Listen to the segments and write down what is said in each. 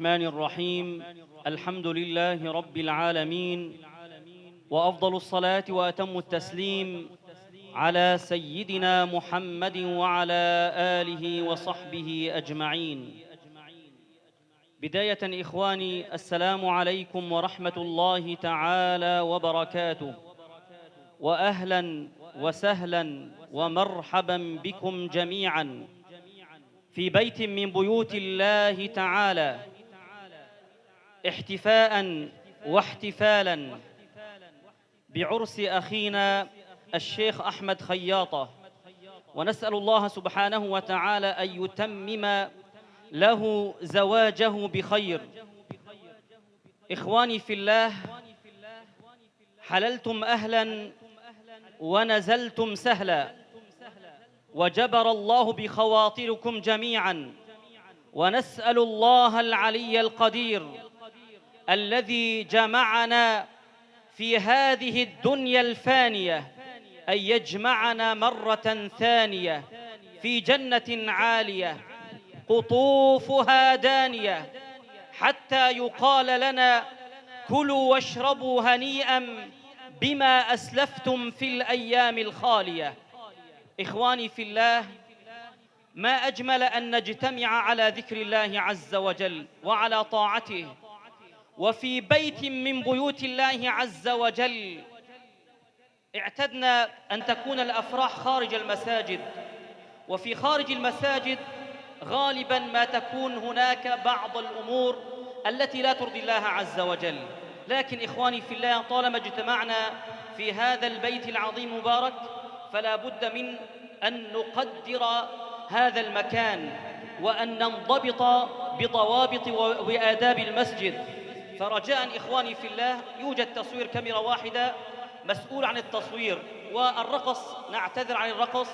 الرحمن الرحيم. الحمد لله رب العالمين، وأفضل الصلاة وأتم التسليم على سيدنا محمد وعلى آله وصحبه أجمعين. بداية إخواني، السلام عليكم ورحمة الله تعالى وبركاته، وأهلا وسهلا ومرحبا بكم جميعا في بيت من بيوت الله تعالى، احتفاء واحتفالا بعرس أخينا الشيخ أحمد خياطة، ونسأل الله سبحانه وتعالى أن يتمم له زواجه بخير. إخواني في الله، حللتم أهلا ونزلتم سهلا، وجبر الله بخواطركم جميعا، ونسأل الله العلي القدير الذي جمعنا في هذه الدنيا الفانية أن يجمعنا مرة ثانية في جنة عالية قطوفها دانية، حتى يقال لنا: كلوا واشربوا هنيئا بما أسلفتم في الأيام الخالية. إخواني في الله، ما أجمل أن نجتمع على ذكر الله عز وجل وعلى طاعته، وفي بيت من بيوت الله عز وجل. اعتدنا أن تكون الأفراح خارج المساجد، وفي خارج المساجد غالباً ما تكون هناك بعض الأمور التي لا ترضي الله عز وجل. لكن إخواني في الله، طالما اجتمعنا في هذا البيت العظيم المبارك، فلا بد من أن نقدر هذا المكان، وأن ننضبط بضوابط وآداب المسجد. فرجاء إخواني في الله، يوجد تصوير كاميرا واحدة مسؤول عن التصوير، والرقص نعتذر عن الرقص،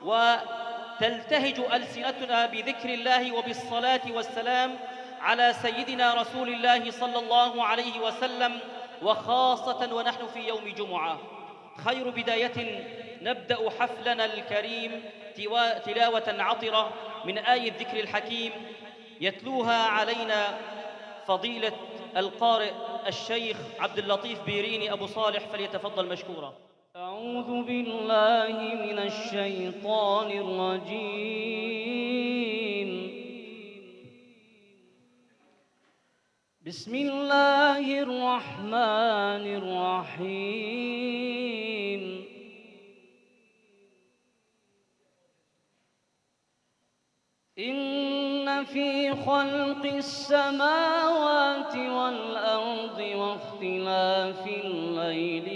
وتلتهج ألسنتنا بذكر الله وبالصلاة والسلام على سيدنا رسول الله صلى الله عليه وسلم، وخاصة ونحن في يوم جمعة. خير بداية نبدأ حفلنا الكريم تلاوة عطرة من آية الذكر الحكيم يتلوها علينا فضيلة القارئ الشيخ عبد اللطيف بيريني أبو صالح، فليتفضل مشكورا. أعوذ بالله من الشيطان الرجيم. بسم الله الرحمن الرحيم. إن في خلق السماوات والأرض واختلاف الليل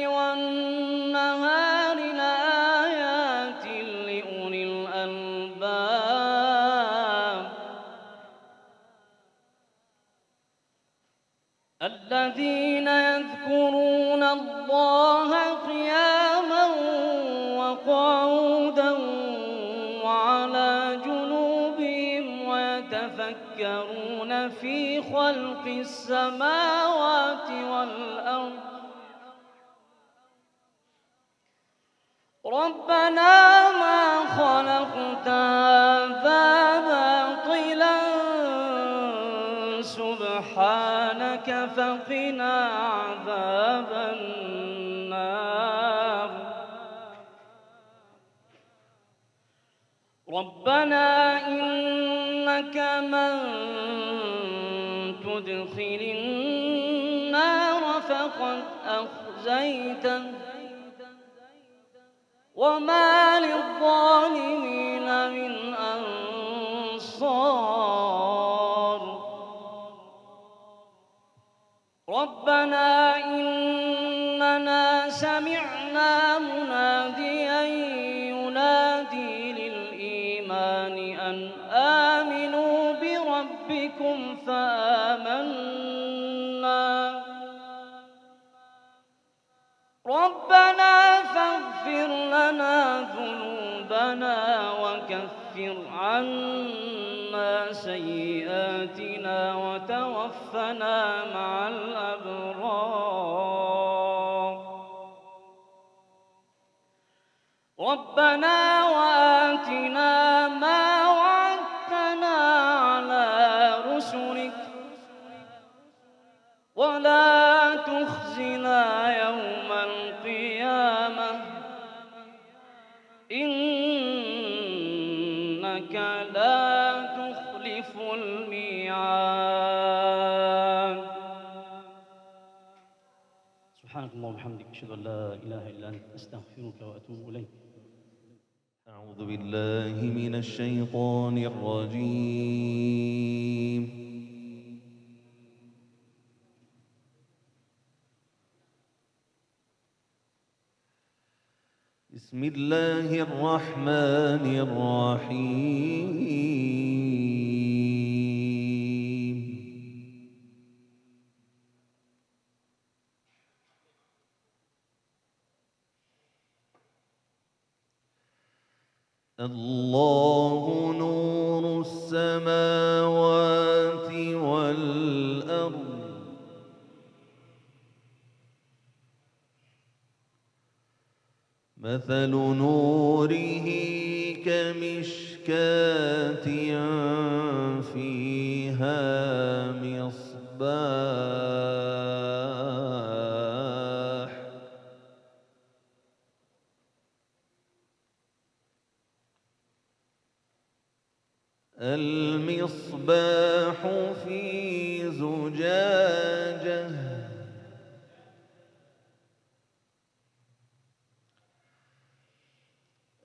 والنهار لآيات لأولي الألباب الذين يذكرون الله قياما وقعودا وعلى جنوبهم ويتفكرون في خلق السماوات والأرض ربنا ما خلقت هذا باطلا سبحانك فقنا عذاب النار. ربنا إنك من تدخل النار فقد أخزيته وما للظالمين من أنصار. ربنا إننا سمعنا مناديا ينادي للإيمان أن آمنوا بربكم فآمنا. ربنا فاغفر لنا ذنوبنا وكفر عنا سيئاتنا وتوفنا مع الأبرار. ربنا وآتنا ما وعدتنا على رسلك ولا تخزنا يوم القيامة إنك لا تخلف الميعاد. سبحانك اللهم وبحمدك أشهد أن لا إله إلا أنت أستغفرك وأتوب إليك. أعوذ بالله من الشيطان الرجيم. بسم الله الرحمن الرحيم. الله نور السماوات والأرض مثل نوره كمشكاة فيها مصباح المصباح في زجاجة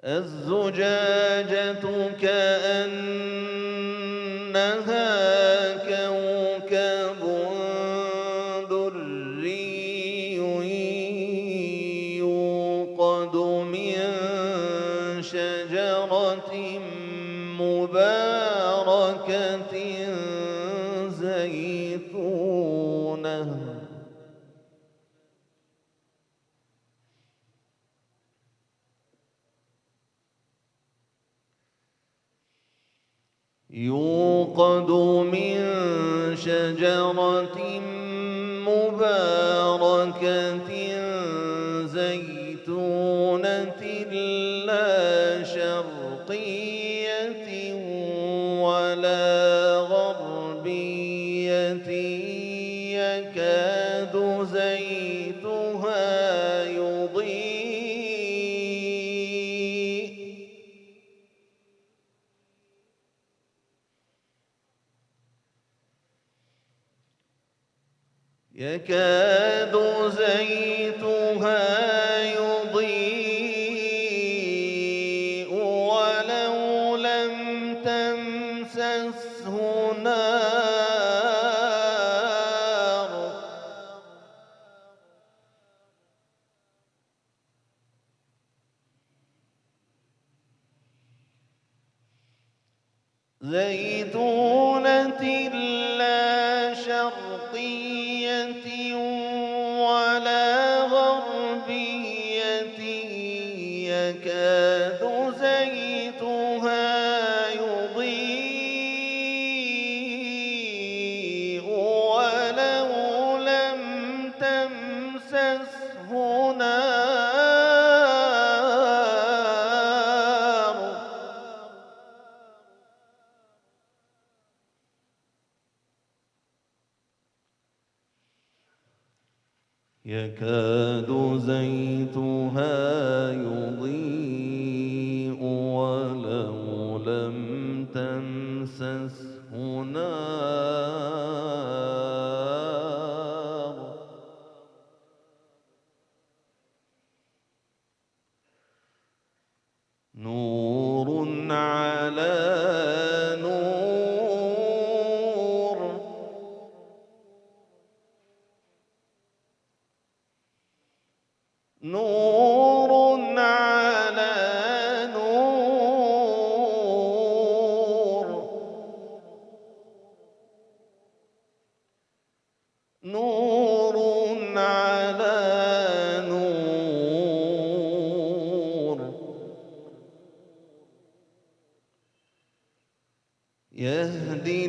الزجاجة كأنها كوكب دري يوقد من شجرة مباركة زيتونة يوقد من شجرة مباركة زيتونة لا شرقية ولا غربية يكاد زيتها يضيء ولو لم تمسسه نار زيتونة لا شرقية ولا غربية يكاد زيتها يضيء ولو لم تمسسه نار يكاد زيتها يضيء ولو لم تمسسه نار نور على نور نور على نور نور على نور يهدي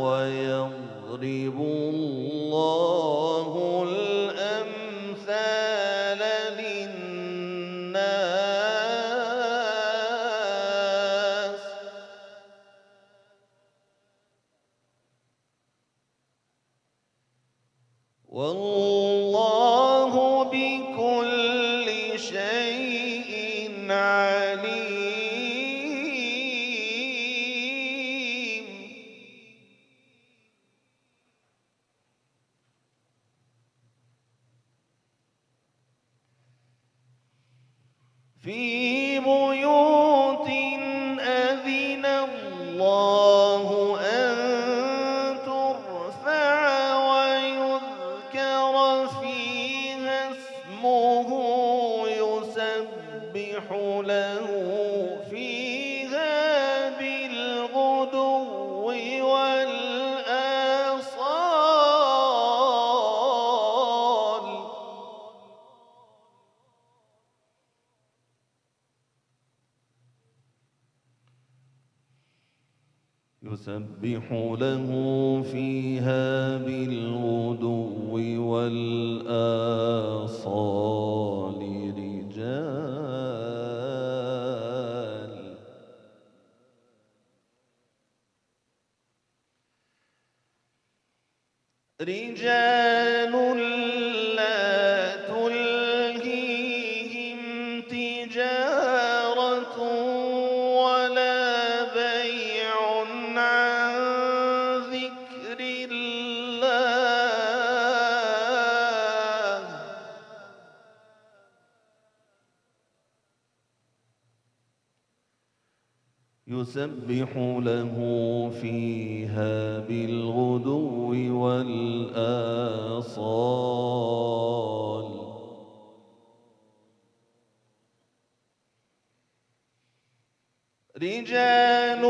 ويضرب الله الأمثال للناس والله بكل شيء عليم. في بيوت أذن الله أن ترفع ويذكر فيها اسمه يسبح له فيها بالغدو والآصال. يسبح له فيها بالغدو والآصال رجال لا تلهيهم تجارة ولا بيع عن ذكر الله يسبح له فيها بالغدو والآصال. رجال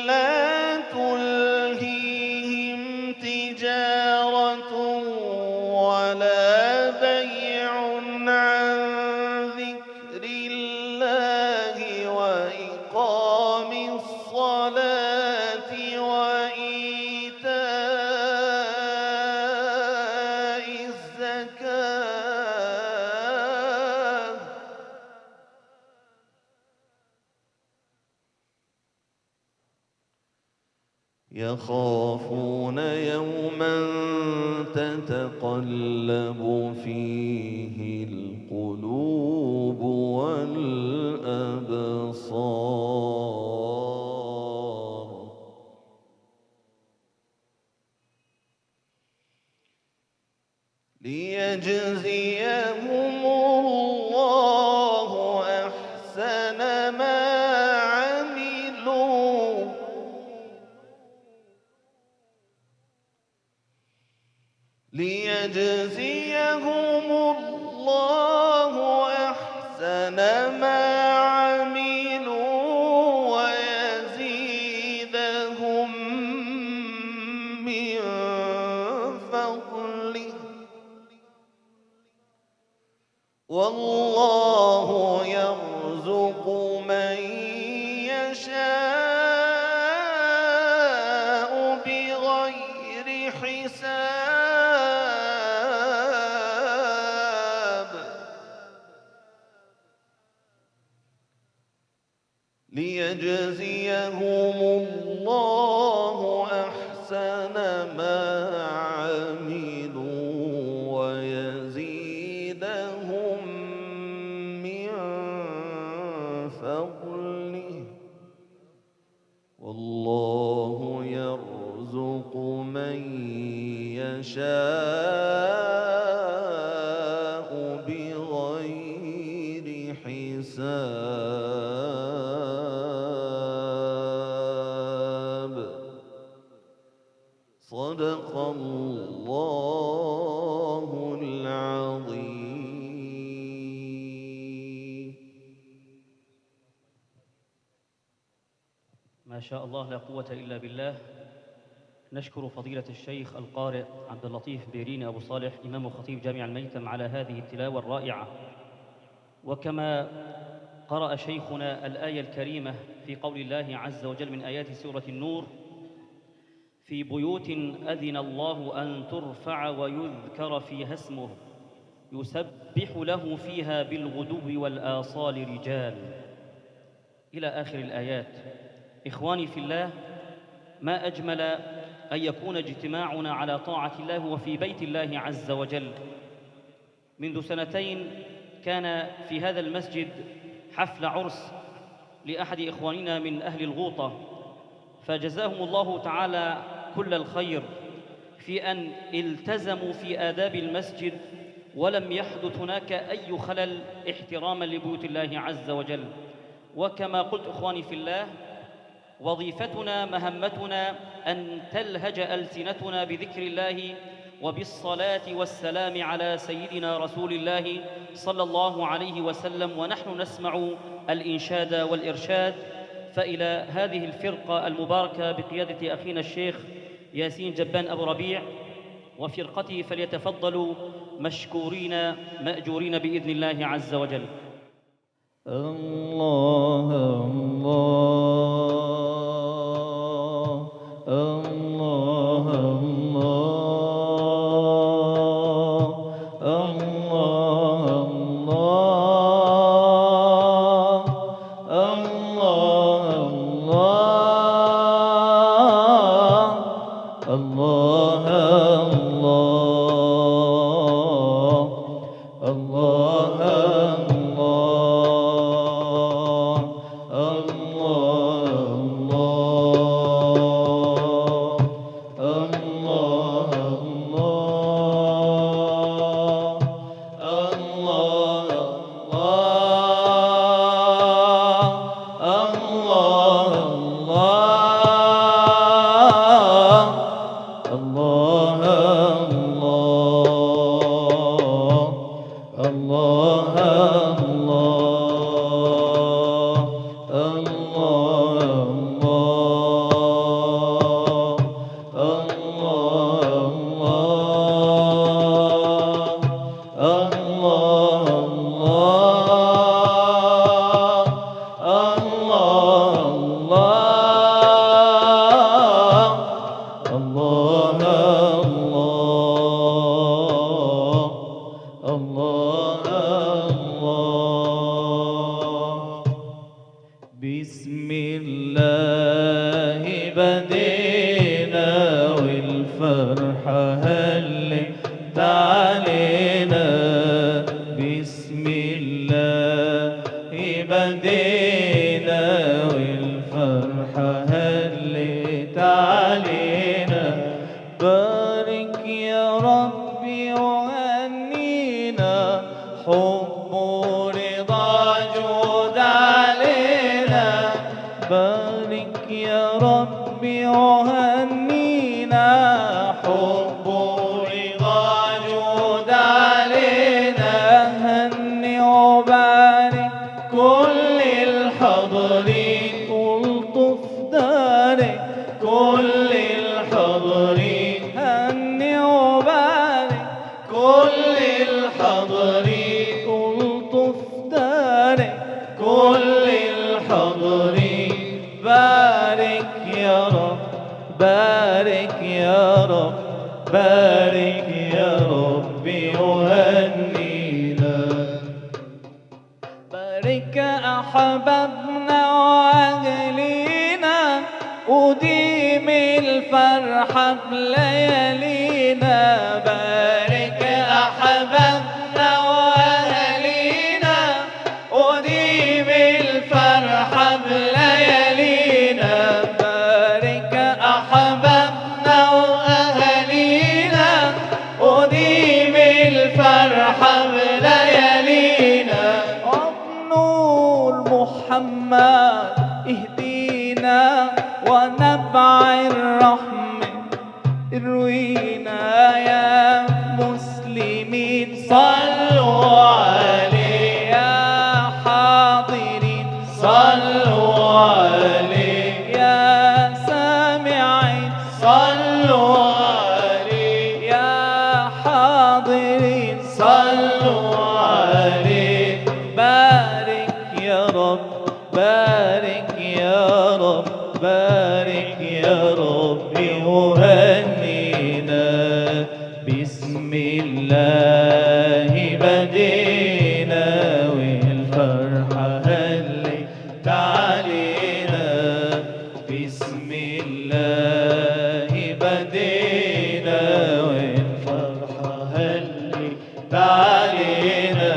لا تلهيهم تجارة ولا بيع عن ذكر الله وإقام الصلاة وإيتاء الزكاة يخافون يوما تتقلب فيه القلوب والأبصار. ليجزيهم الله أحسن ما عملوا ليجزيهم الله أحسن ما عملوا ويزيدهم من فضله والله يرزق من يشاء بغير حساب. ليجزيهم الله أحسن ما عملوا ويزيدهم من فضله والله يرزق من يشاء بغير حساب. صدق الله العظيم. ما شاء الله لا قوة إلا بالله. نشكر فضيلة الشيخ القارئ عبد اللطيف بيريني أبو صالح إمام وخطيب جامع الميتم على هذه التلاوة الرائعة. وكما قرأ شيخنا الآية الكريمة في قول الله عز وجل من آيات سورة النور: في بيوت أذن الله أن ترفع ويذكر فيها اسمه يسبح له فيها بالغدو والآصال رجال، إلى آخر الآيات. إخواني في الله، ما أجمل أن يكون اجتماعنا على طاعة الله وفي بيت الله عز وجل. منذ سنتين كان في هذا المسجد حفل عرس لأحد إخواننا من أهل الغوطة، فجزاهم الله تعالى كل الخير في أن التزموا في آداب المسجد ولم يحدث هناك أي خلل احتراما لبيوت الله عز وجل. وكما قلت إخواني في الله، وظيفتنا مهمتنا أن تلهج ألسنتنا بذكر الله وبالصلاة والسلام على سيدنا رسول الله صلى الله عليه وسلم ونحن نسمع الإنشاد والإرشاد. فإلى هذه الفرقة المباركة بقيادة أخينا الشيخ ياسين جبان أبو ربيع وفرقته فليتفضلوا مشكورين مأجورين بإذن الله عز وجل. الله الله الله الله بسم الله بدينا والفرحة هلت علينا، بسم الله بدينا والفرحة هلت علينا، بارك يا ربي وهنينا، حب ورضا جود علينا، بارك يا ربي وهنينا، حب ورضا جود علينا، هني وبارك كل الحاضرين، والطف دارك كل الحاضرين، هني وبارك كل الحاضرين، والطف دارك كل الحاضرين، بارك يا رب بارك يا رب بارك يا ربي وهنينا، بارك أحبابنا وأهلينا، وديم الفرحة بليالينا، بارك أحبابنا وأهلينا، وديم الفرحة بليالينا، بارك أحبابنا وأهلينا، وديم الفرحة بليالينا، وبنور محمد اهدينا، ونبع الرحمة اروينا، يا مسلمين صلوا عليه، يا حاضرين صلوا عليه، يا سامعين صلوا عليه، يا حاضرين صلوا عليه، بارك يا رب بارك يا ربي وهنينا، بسم الله بدينا والفرحة هلت علينا، بسم الله بدينا والفرحة هلت علينا.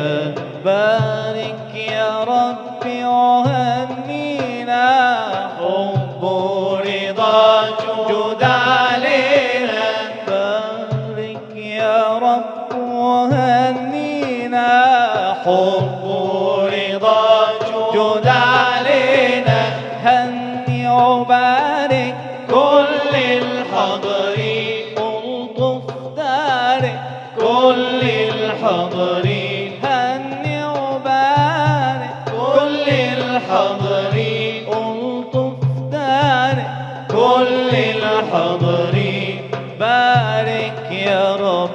بارك يا ربي وهنينا، حب ورضا جود علينا. بارك يا رب وهنينا، حب ورضا جود علينا. هني وبارك كل الحاضرين، الطف دارك كل الحاضرين. هني وبارك كل الحاضرين، الطف دارك كل الحاضرين. بارك يا رب،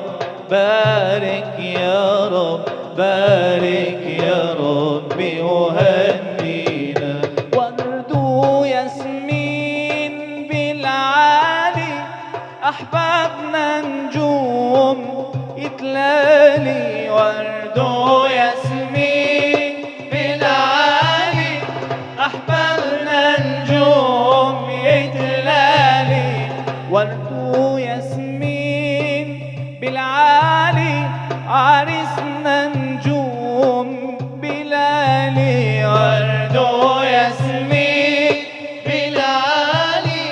بارك يا رب، بارك يا ربي وهنينا. ورد وياسمين بالعالي، أحبابنا نجوم يتلالي. ورد وياسمين بالعالي، أحبابنا نجوم يتلالي. ورد وياسمين بالعالي، عرسنا نجوم بلالي. ورد وياسمين بالعالي،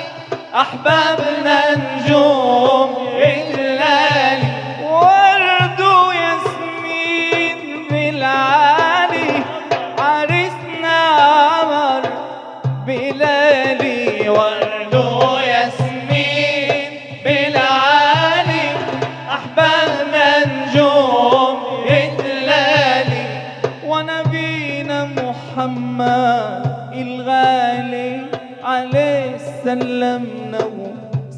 أحبابنا نجوم بلالي. ورد وياسمين بالعالي، عرسنا عمر بلالي. ورد وياسمين بالعالي، أحبابنا نجوم بلالي. ونبينا محمد الغالي عليه سلمنا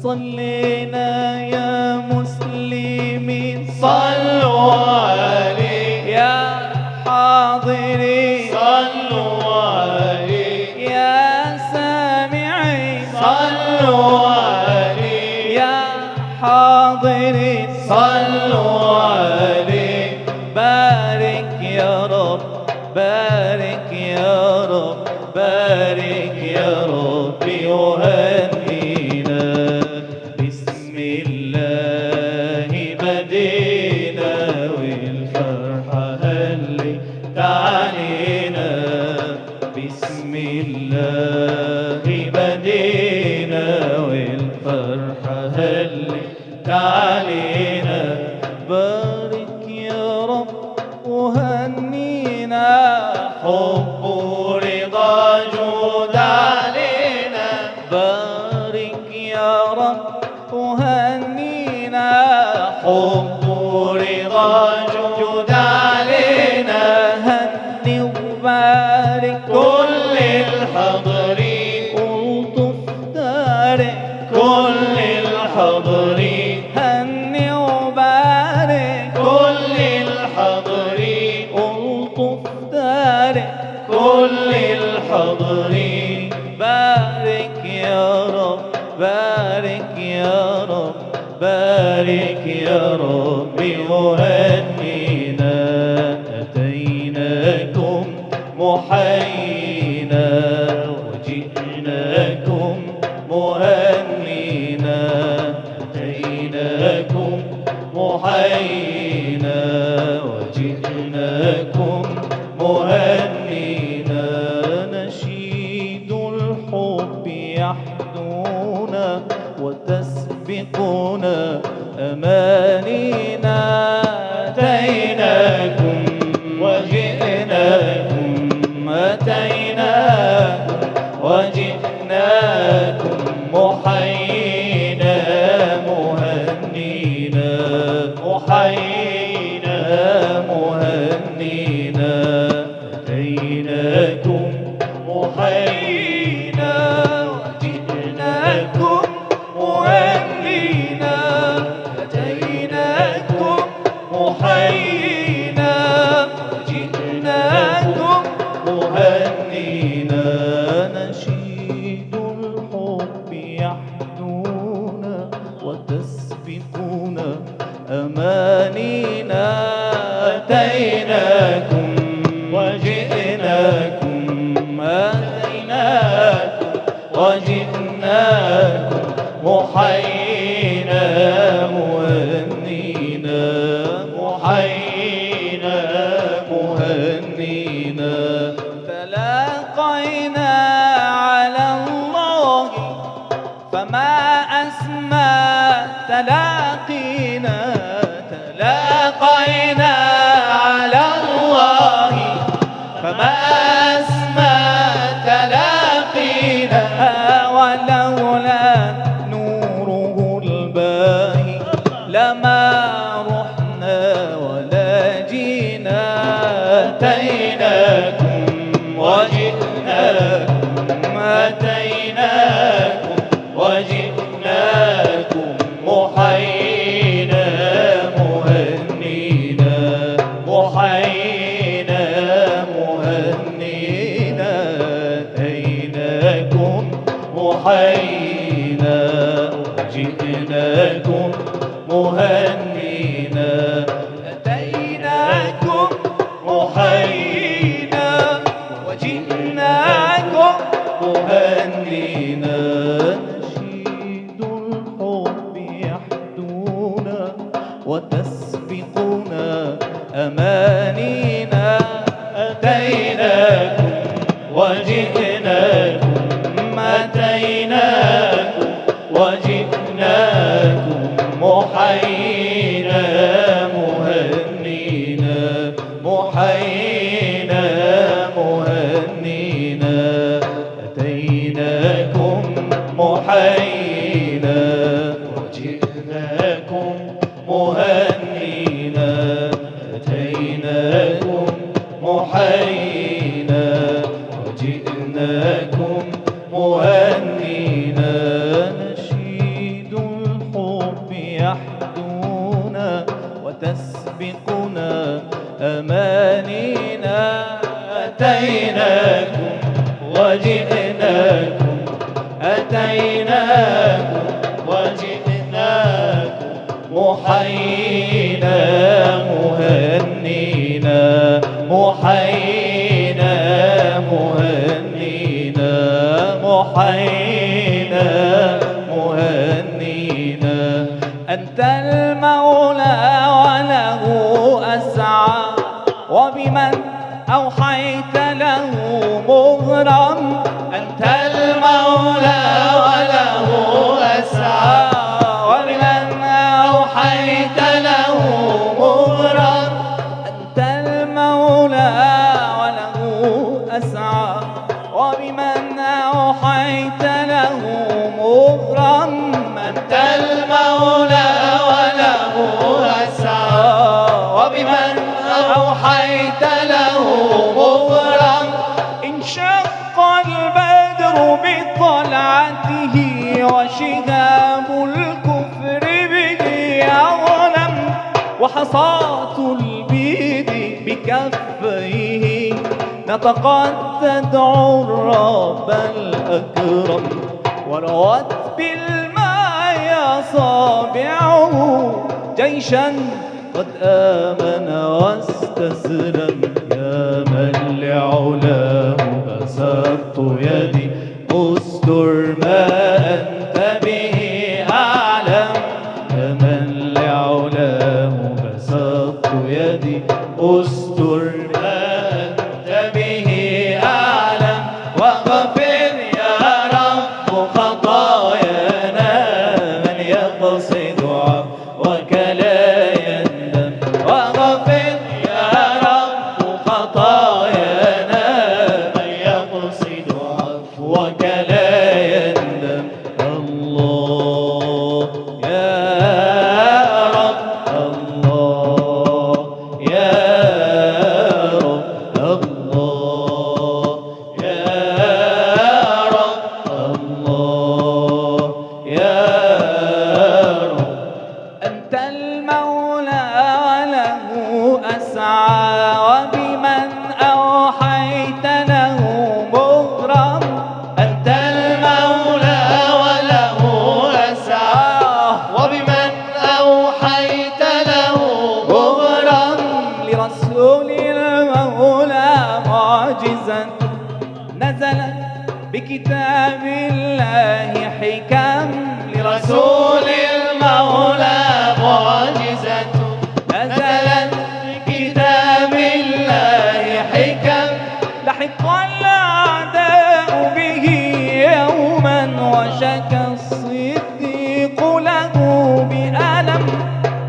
وصلينا. يا مسلمين صلوا عليه، يا حاضرين صلوا عليه، يا سامعين صلوا عليه، يا حاضرين صلوا عليه. بارك يا رب، بارك يا رب، بارك يا ربي وهنينا. بسم الله بدينا والفرحة هلت علينا. بسم الله بدينا والفرحة هلت علينا. بارك يا رب وهنينا، حب ورضا جود علينا. بارك يا رب وهنينا، حب ورضا جود علينا. هني وبارك كل الحاضرين، والطف دارك كل الحاضرين. هني وبارك كل الحاضرين، والطف دارك كل الحاضرين. بارك يا رب، بارك يا رب، بارك يا ربي وهنينا. أتيناكم محيينا وجئناكم مهنينا. أتيناكم محيينا وجئناكم مهنينا. نشيد الحب يحدونا وتسبقنا أمانينا. أتيناكم وجئناكم، أتيناكم وجئناكم محيينا مهنينا، محيينا مهنينا. أتيناكم محيينا وجئناكم مهنينا. أتيناكم محيينا وجئناكم مهنينا. نشيد الحب يحدونا وتسبقنا أمانينا. أتيناكم وجئناكم، أتيناكم وجئناكم محيينا مهنينا، محيينا مهنينا. تلاقينا على الله فما أسمى تلاقينا، تلاقينا على الله فما أسمى تلاقينا. ولولا نوره الباهي لما رحنا ولا جينا. أتيناكم وجئناكم، أتيناكم وجئناكم محيينا مهنينا، محيينا مهنينا. أتيناكم محيينا وجئناكم مهنينا. أتيناكم محيينا وجئناكم مهنينا. نشيد الحب يحدونا وتسبقنا أمانينا. أتيناكم وجئناكم، أتيناكم وجئناكم محيينا مهنينا، محيينا مهنينا. أتيناكم محيينا وجئناكم مهنينا. أتيناكم محيينا وجئناكم مهنينا. نشيد الحب يحدونا وتسبقنا أمانينا. أتيناكم وجئناكم، أتيناكم وجئناكم محيينا مهنينا، محيينا مهنينا، محيينا مهنينا. أنت المولى وله أسعى، وبمن أوحيت له مغرم. أنت المولى وله أسعى، وبمن أوحيت له مغرم. أنت المولى وله أسعى، وبمن أوحيت له مغرم. أنت المولى وله أسعى، وبمن أوحيت له مغرم. انشق البدر بطلعته، وشهاب الكفر به أظلم. وحصاة البيد بكفيه نطقت تدعو الرب الأكرم. وروت بالماء أصابعه جيشا قد آمن واستسلم. يا من لعلاه بسطت يدي، استر ما أنت به أعلم. يا من لعلاه بسطت يدي، استر ما أنت به أعلم. واغفر يا رب خطايانا، من يقصد عفوك لا يندم. واغفر يا رب خطايانا، من يقصد عفوك لا يندم. رسول المولى معجزة نزلت بكتاب الله حكم لحق الأعداء به يوما وشكى الصديق له بألم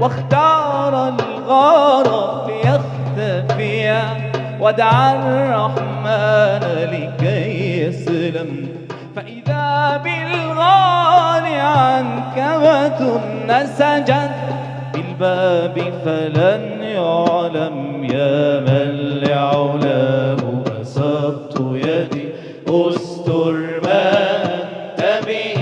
واختار الغار ليختفيا ودعا الرحمن لكي يسلم فإذا بالغار عنكبة نسجت بالباب فلن يعلم يا من لعلاه بسطت يدي أستر ما أنت به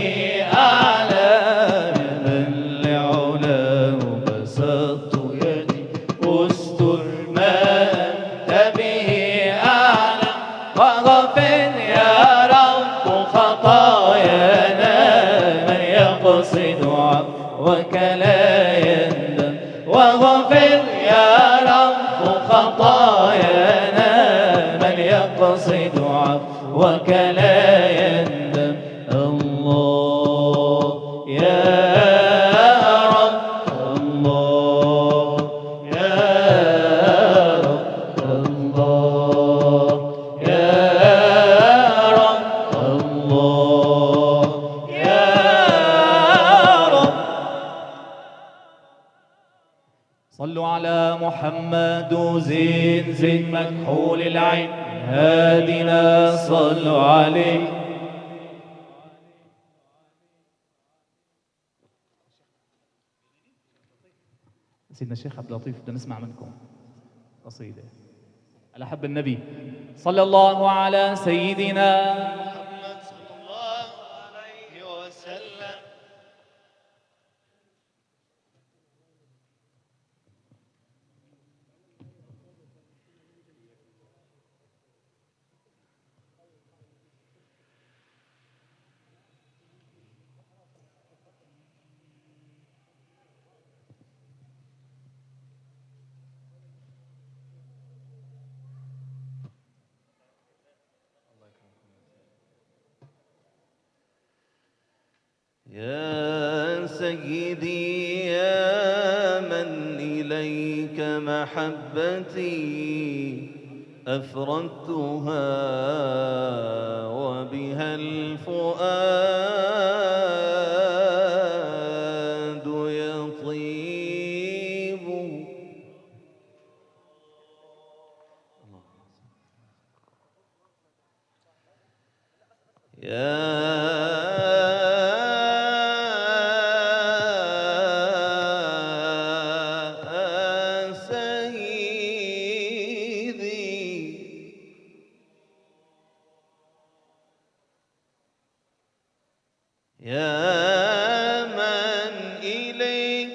أعلى يا من لعلاه بسطت يدي أستر ما أنت به أعلى واغفر يا رب خطايانا من يقصد عفوك لا يندم واغفر يا رب خطايانا من يقصد عفوك لا يندم الله يا رب الله يا رب الله يا رب الله يا رب صلوا على محمد وزين زين مكحول العين هادنا صلوا عليه سيدنا الشيخ عبد اللطيف بدنا نسمع منكم قصيدة على حب النبي صلى الله على سيدنا محمد صلى الله عليه وسلم. يا سيدي يا من إليك محبتي أفردتها وبها الفؤاد يطيب يا سيدي يا من إليك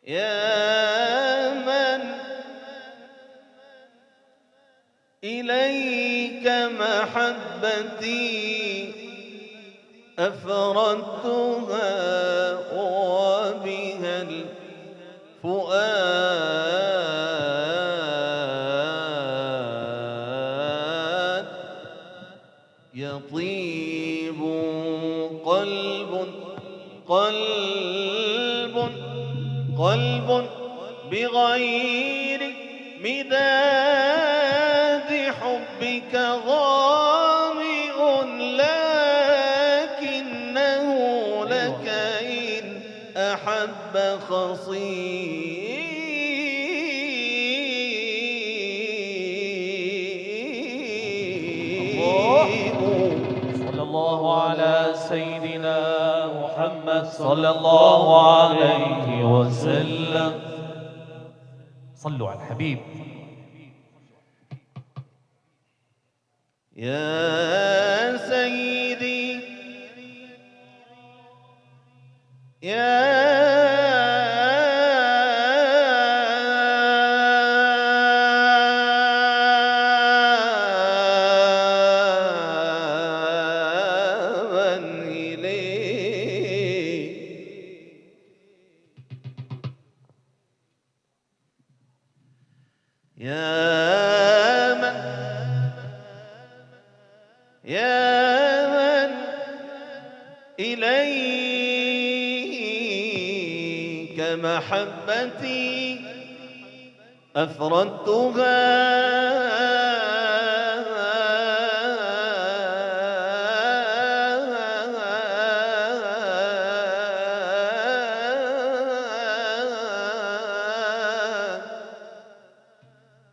يا من إليك محبتي أفردتها وبها الفؤاد يطيب قلب بغير مداد حبك غامئ لكنه لك إن أحب خصيب صلى الله على سيدنا محمد صلى الله عليه وسلم صلوا على الحبيب يا سيدي يا من إليك يا من إليك محبتي أفردتها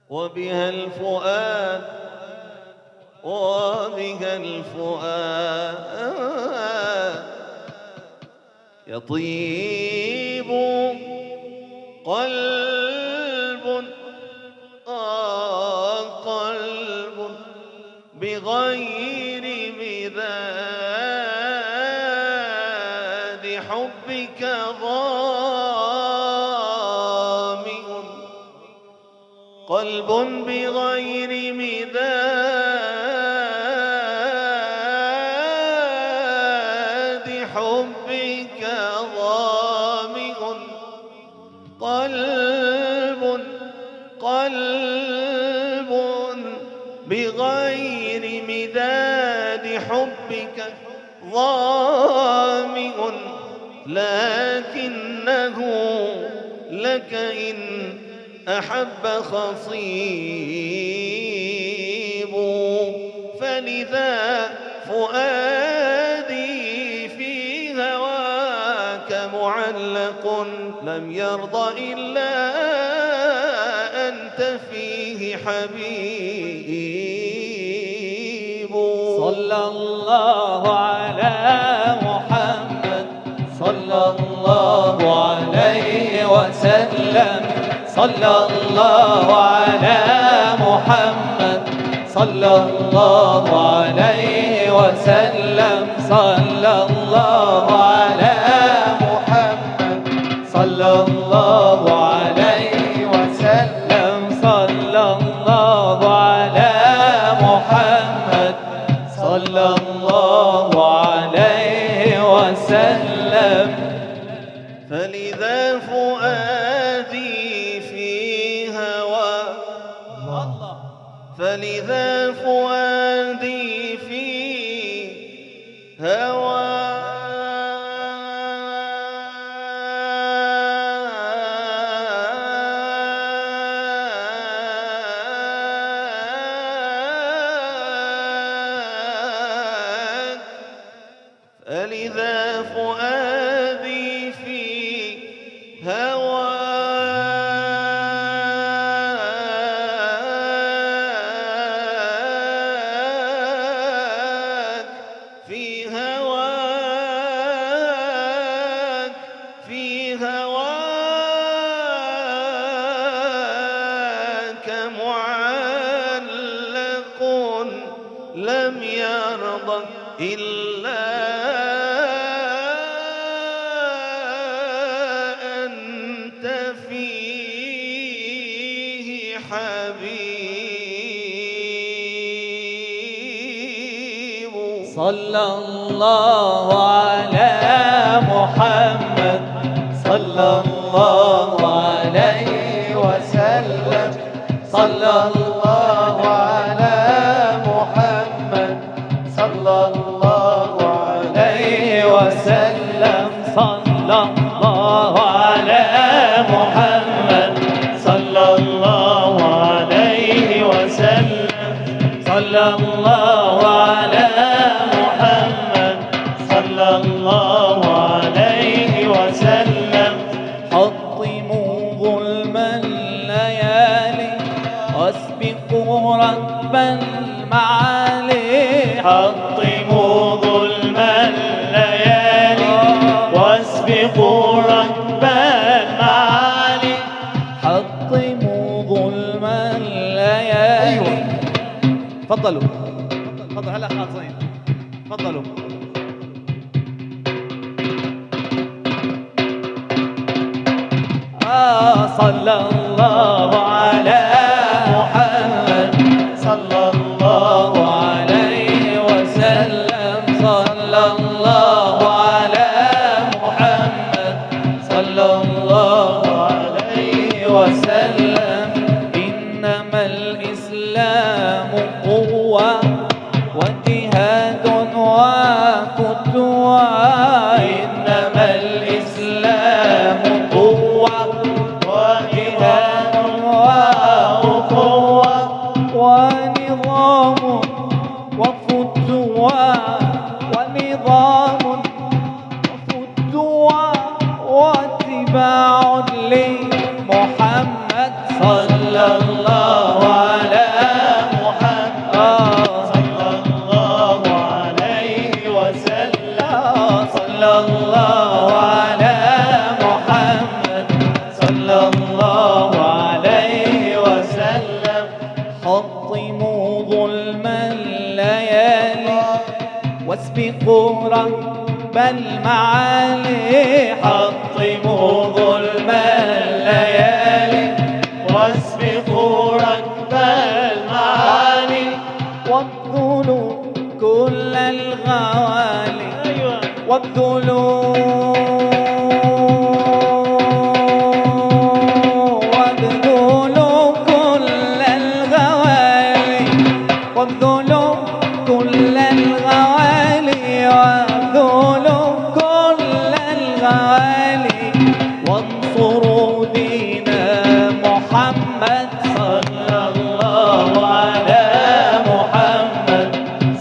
وبها الفؤاد يطيب قلب بغير مداد حبك ظامئ قلب بغير مداد حبك ظامئ قلب بغير مداد حبك ظامئ لكنه لك إن أحب خصيب فلذا فؤادي في هواك معلق لم يرض إلا أنت فيه حبيب صلى الله على محمد صلى الله عليه وسلم صلى الله على محمد صلى الله عليه وسلم صلى الله على محمد صلى الله عليه وسلم صلى الله على محمد صلى الله عليه وسلم فلذا فؤادي في فلذا فؤادي في هواك في هواك في هواك معلق لم يرضى إلا أنت فيه حبيب صلى الله على محمد صلى الله عليه وسلم صلى الله على محمد صلى الله عليه وسلم صلى الله على محمد صلى الله عليه وسلم صلى الله على محمد صلى الله عليه وسلم حطموا ظلم الليالي واسبقوا ركب المعالي حطموا ظلم الليالي واسبقوا ركب المعالي حطموا ظلم الليالي تفضلوا تفضل هلا خاطرين تفضلوا صلى الله على محمد صلى الله عليه وسلم صلى الله على محمد صلى الله عليه وسلم إنما الإسلام قوة وجهاد وفتوى نظام وفتوى واتباع لمحمد صلى الله على محمد صلى الله عليه وسلم صلى الله على محمد صلى الله عليه وسلم حطموا ظلم الليالي واسبقوا ركب المعالي حطموا ظلم الليالي واسبقوا ركب المعالي وابذلوا كل الغوالي وابذلوا كل الغوالي وابذلوا كل الغوالي وابذلوا كل الغوالي وانصروا دين محمد صلى الله على محمد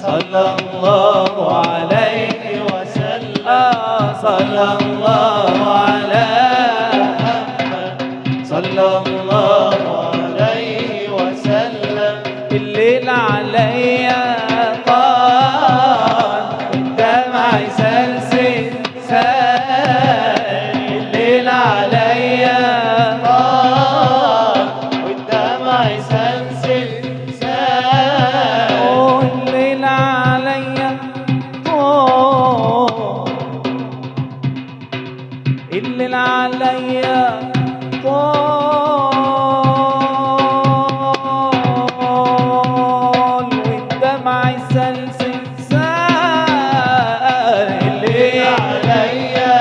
صلى الله عليه وسلم صلى الله على محمد صلى الله عليه وسلم الليل عليا طال الدمع سلسل سال الليل عليا طال والدمع سلسل سال الليل عليا طال الليل عليا طال والدمع سلسل سال الليل عليا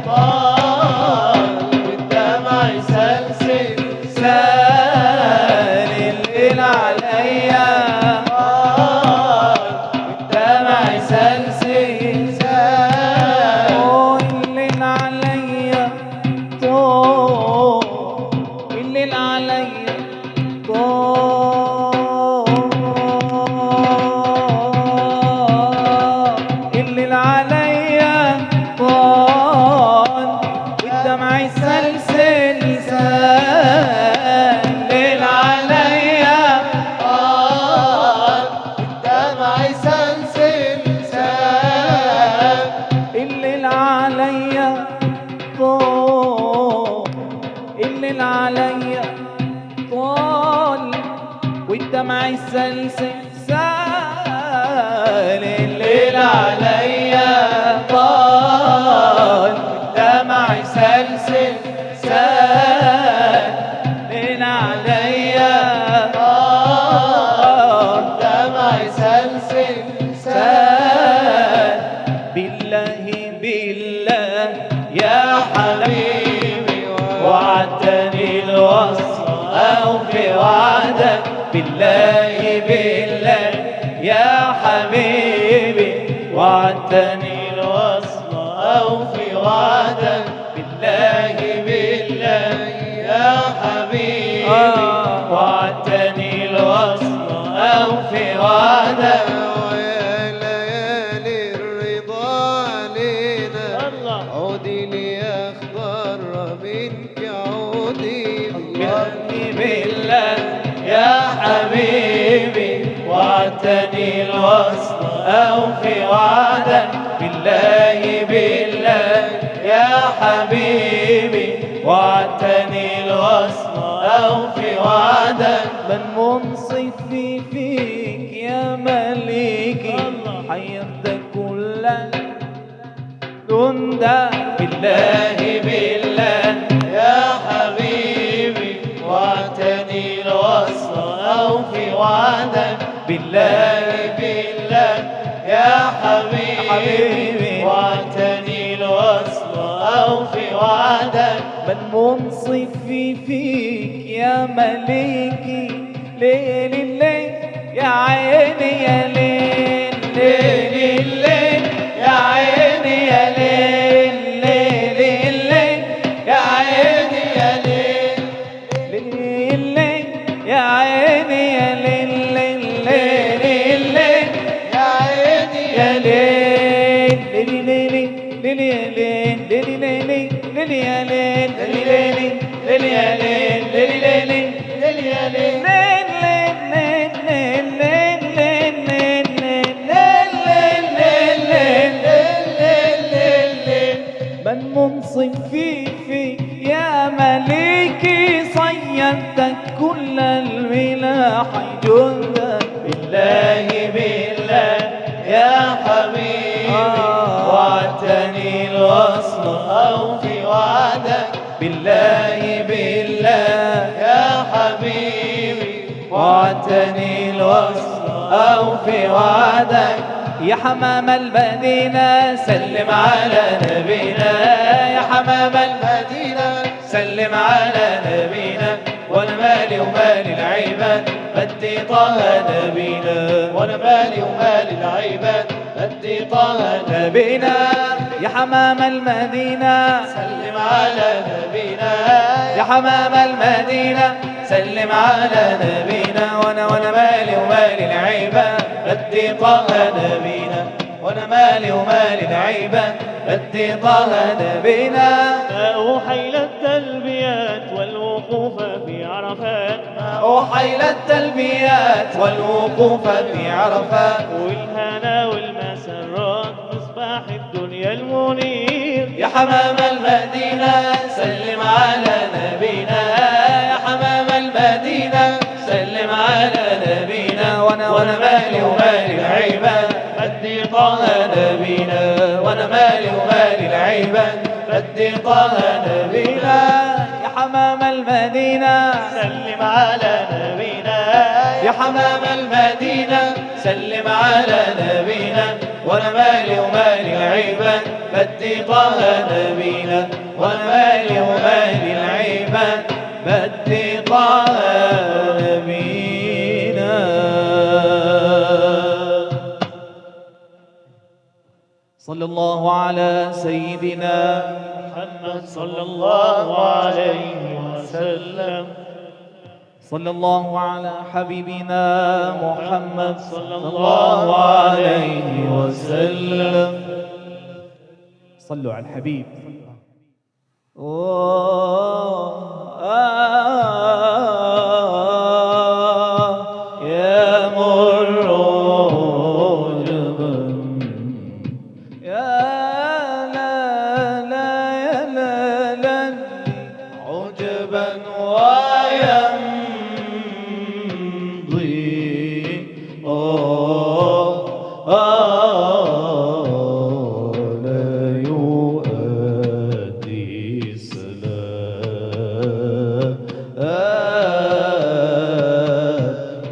طال والدمع سلسل سال الليل عليا طال والدمع سلسل سال الليل عليا طال الليل عليا طال الليل عليا طال والدمع سلسل سال الليل عليا طال والدمع سلسل سال الليل عليا طال الليل عليا طال والدمع سلسل سال الليل عليا طال والدمع سلسل سال الليل عليا طال والدمع سلسل سال بالله بالله يا حبيبي وعدتني الوصل أو في وعدك بالله بالله يا حبيبي وعدتني الوصل أو في وعدك بالله بالله يا حبيبي وعدتني الوصل أو في وعدك ويا ليالي الرضا علينا عودي لي أخضر منك عودي بالله بالله يا حبيبي وعدتني الوصل أو في وعدك بالله بالله يا حبيبي وعدتني الوصل أو في وعدك من منصف فيك يا مليكي حيرت كل جندا بالله بالله يا حبيبي وعدتني الوصل أو في وعدك بالله بالله يا حبيبي وعدتني الوصل أو في وعدك من منصف فيك يا مليكي ليل الليل يا عيني يا ليل ليل الليل يا عيني يا ليل ليل الليل يا عيني يا ليل ليل الليل يا عيني يا ليل ليل ليل الليل يا عيني يا ليل من منصف في يا مليكي صيدت كل الملاح جندا بالله بالله يا حبيبي وعدتني الوصل أوفي وعدك بالله بالله يا حبيبي وعدتني الوصل أوفي وعدك يا حمام المدينة سلم على نبينا يا حمام المدينة سلم على نبينا وانا مالي ومال العباد بدي طه نبينا وانا مالي ومال العباد بدي طه نبينا يا حمام المدينة سلم على نبينا يا حمام المدينة سلم على نبينا وانا مالي ومال العباد بدي طه نبينا وانا مالي ومال العباد بدي طه نبينا أوحي التلبيات والوقوف في عرفات أوحي التلبيات والوقوف في عرفات والهنا والمسرات مصباح الدنيا المنير يا حمام المدينة سلم على نبينا يا حمام المدينة سلم على نبينا وانا مالي ومالي العباد بدي طه نبينا وانا مالي ومالي العباد بدي طه نبينا يا حمام المدينة سلم على نبينا يا حمام المدينة سلم على نبينا وانا مالي ومالي العباد بدي طه نبينا وانا مالي ومالي العباد بدي طه نبينا. صلى الله على سيدنا محمد صلى الله عليه وسلم صلى الله على حبيبنا محمد صلى الله عليه وسلم. صلوا على الحبيب. يا مر عجبا يا لا لا يا لا لا عجبا ويمضي لا يؤدي سلام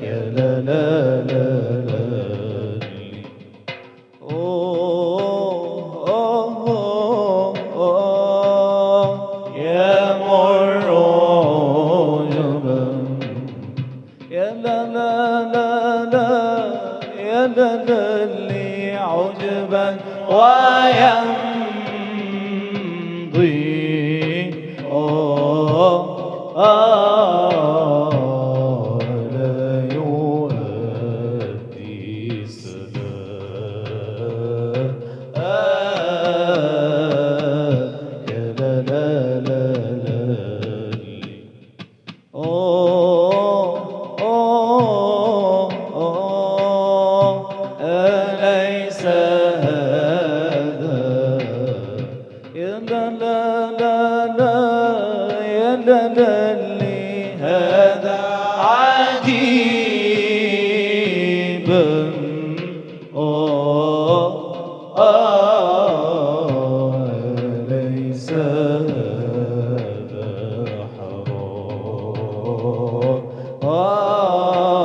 يا لا لا لا لا يا مر عجبا يا لا لا لا لا يا لا لا لي عجبا ويمضي لا يؤدي سلام يا لا لا لا لا أليس هذا يا لا لا لا لا يا لا لا لي هذا عجيبا ليس هذا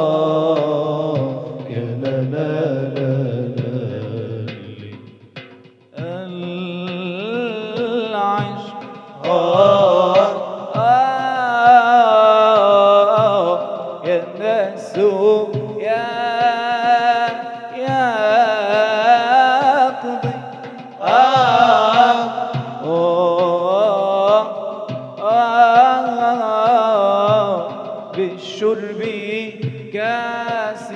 حرام يا لا لا لا لا العشق يا ناس يا قضي بالشرب كاس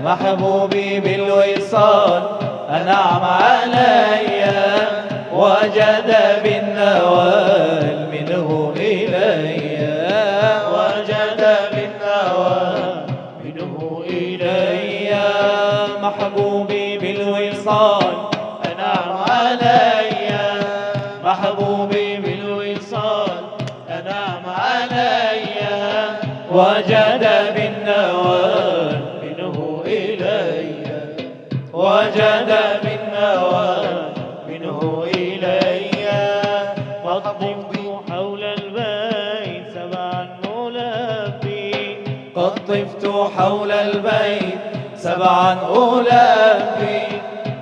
محبوبي بالوصال أنعم علي وجد بالنوال منه إلي وجد بالنوال منه إلي محبوبي بالوصال أنعم علي محبوبي بالوصال أنعم علي وجد بالنوال وجد بالنوال طفت حول البيت سبعا ألبي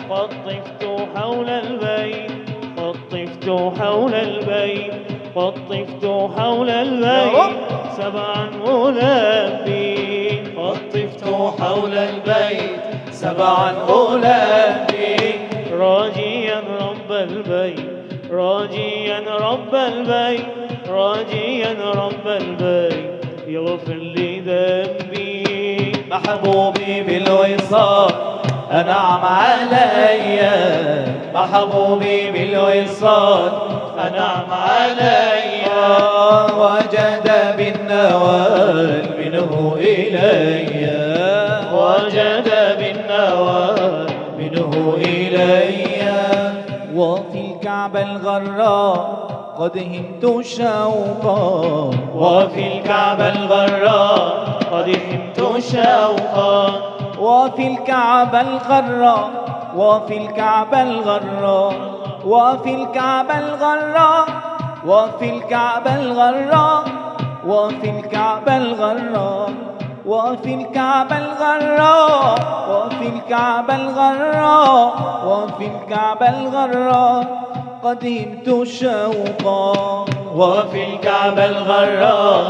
قد طفت حول البيت قد طفت حول البيت قد طفت حول البيت سبعا ألبي قد طفت حول البيت سبعا ألبي راجيا رب البيت راجيا رب البيت راجيا رب البيت يغفر لي ذنبي. محبوبي بالوصال أنعم علي محبوبي بالوصال أنعم علي وجد بالنوال منه إلي وجد بالنوال منه إلي وفي الكعبة الغراء قد همت شوقا وفي الكعبة الغراء قد همت شوقا وفي الكعبة الغراء وفي الكعبة الغراء وفي الكعبة الغراء وفي الكعبة الغراء وفي الكعبة الغراء وفي الكعبة الغراء وفي الكعبة الغراء وفي الكعبة الغراء قد همت شوقا وفي الكعبة الغراء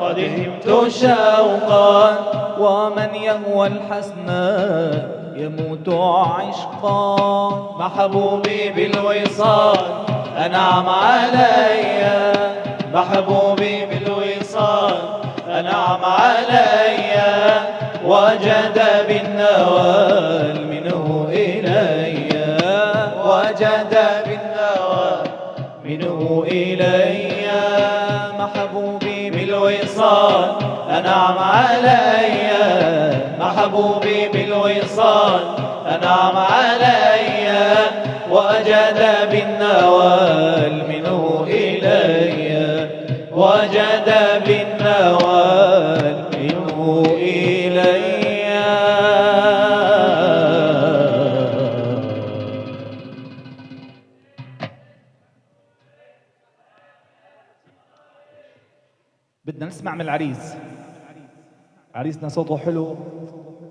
قد همت شوقا ومن يهوى الحسناء يموت عشقا محبوبي بالوصال أنعم علي محبوبي بالوصال أنعم علي وجد بالنوال منه إلي وجد بالنوال منه إلي محبوبي بالوصال أنعم علي محبوبي بالوصال أنعم علي وجد بالنوال منه إلي وجد بالنوال منه إلي. بدنا نسمع من العريس. عريسنا صوته حلو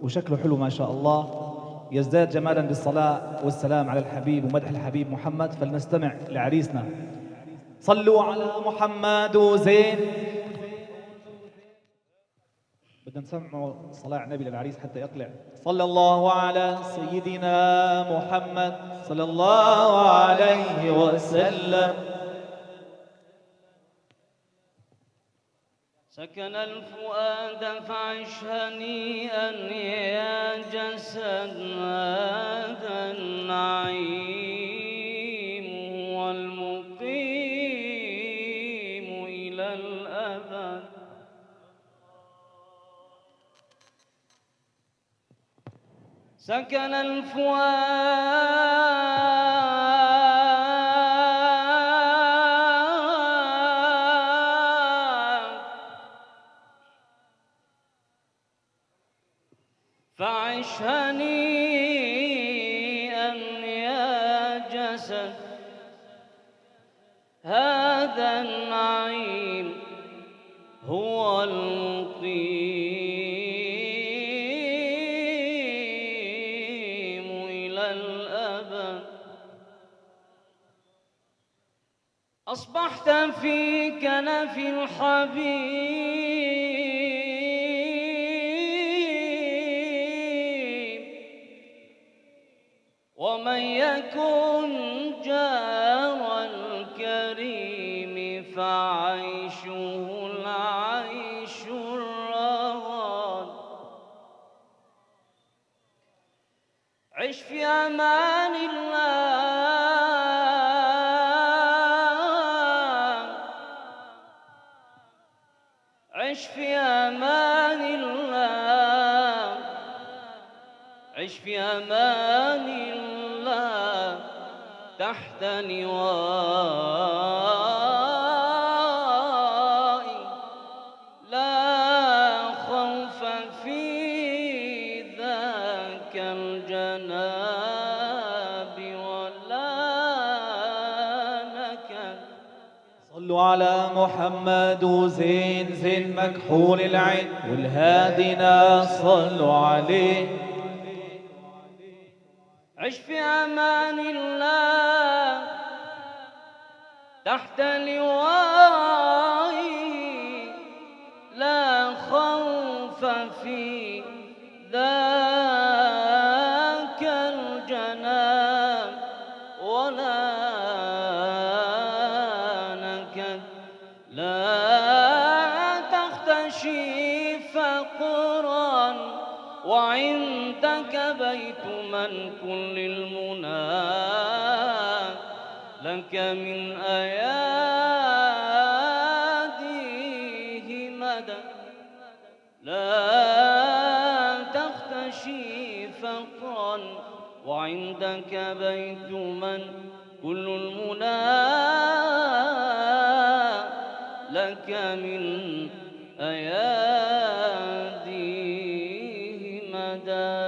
وشكله حلو ما شاء الله، يزداد جمالا بالصلاة والسلام على الحبيب ومدح الحبيب محمد. فلنستمع لعريسنا. صلوا على محمد وزين. بدنا نسمع صلاة على النبي للعريس حتى يقلع. صلى الله على سيدنا محمد صلى الله عليه وسلم. سكن الفؤاد فعش هنيئا يا جسد هذا النعيم هو المقيم إلى الأبد. سكن فعش هنيئا يا جسد هذا النعيم هو المقيم إلى الأبد. أصبحت في كنف الحبيب ومن يكن جار الكريم فعيشه العيش الرغد. عش في أمان الله عش في أمان الله عش في أمان الله تحت نوائي لا خوف في ذاك الجناب ولا نكد. صلوا على محمد وزين زين مكحول العين والهادينا صلوا عليه. عش في أمان الله تحت لوائي، لا خوف في ذاك الجنان ولا نكد، لا تختشي فقرا وعندك بيت من كل المنى لك من أياديه مدى، لا تختشي فقرا وعندك بيت من كل المنى لك من أياديه مدى.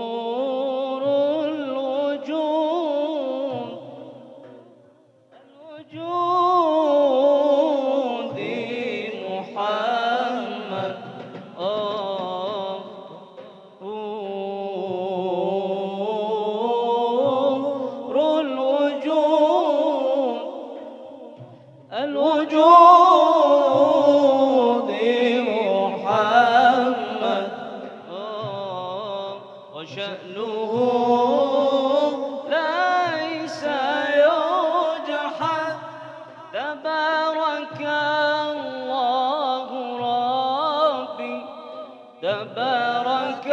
نور الوجود محمد نور الوجود محمد وشأنه ليس يجحد، تبارك الله ربي تبارك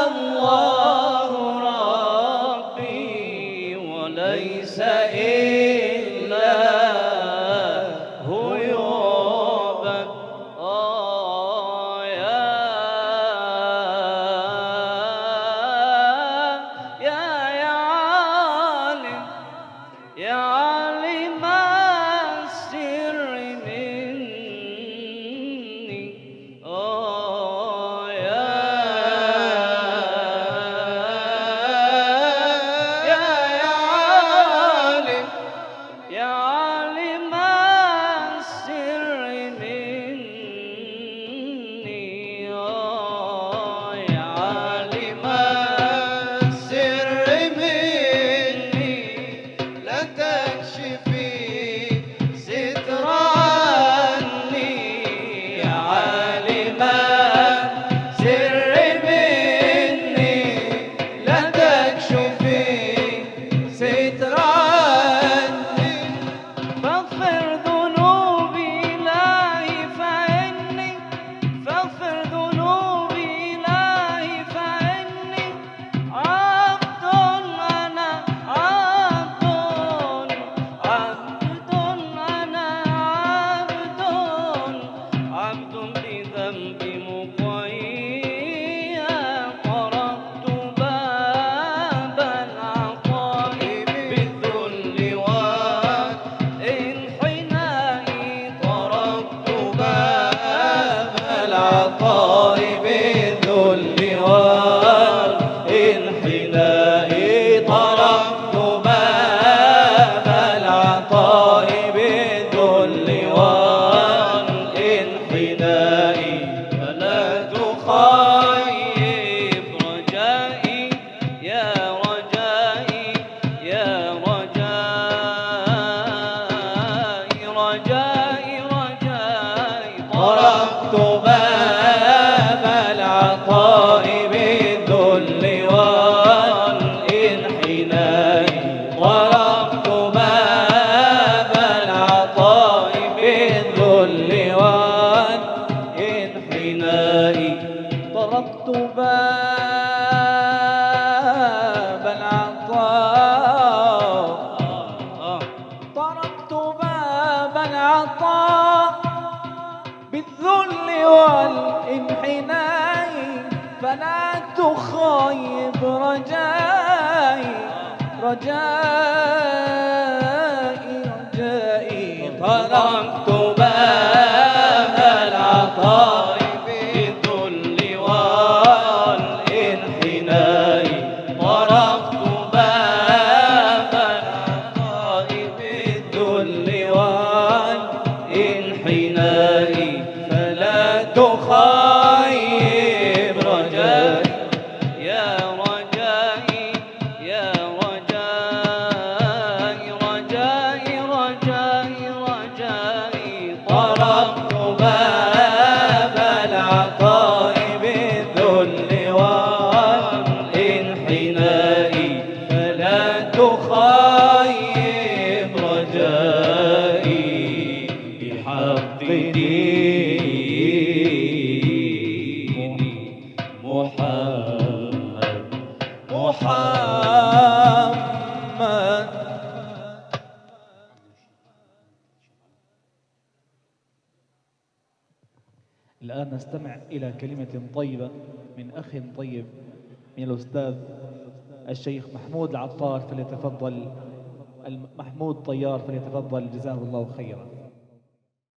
الله ربي وليس إلا هو يعبد. يا عالم السر مني يا عالم السر مني يا عالم السر مني لا تكشفي ستر عني، يا عالم السر مني لا تكشفي ستر عني، فاغفر ذنوبي إلهي فإني فاغفر ذنوبي إلهي فإني عبد، أنا عبد أنا عبد بذنبي مقيا، طرقت باب العطاء بالذل والانحناء، طرقت باب العطاء بالذل والانحناء، طرقت باب العطاء بالذل والانحناء، فلا تخيب رجائي يا رجائي يا رجائي رجائي رجائي، طرقت باب العطاء بالذل والانحناء، طرقت باب العطاء بالذل والانحناء، طرقت باب العطاء طرقت باب العطاء بالذل والانحناء، فلا تخيب رجائي رجائي رجائي، طرقت باب الآن نستمع إلى كلمة طيبة من أخ طيب من الأستاذ الشيخ محمود العطار، فليتفضل محمود طيار، فليتفضل جزاه الله خيرا.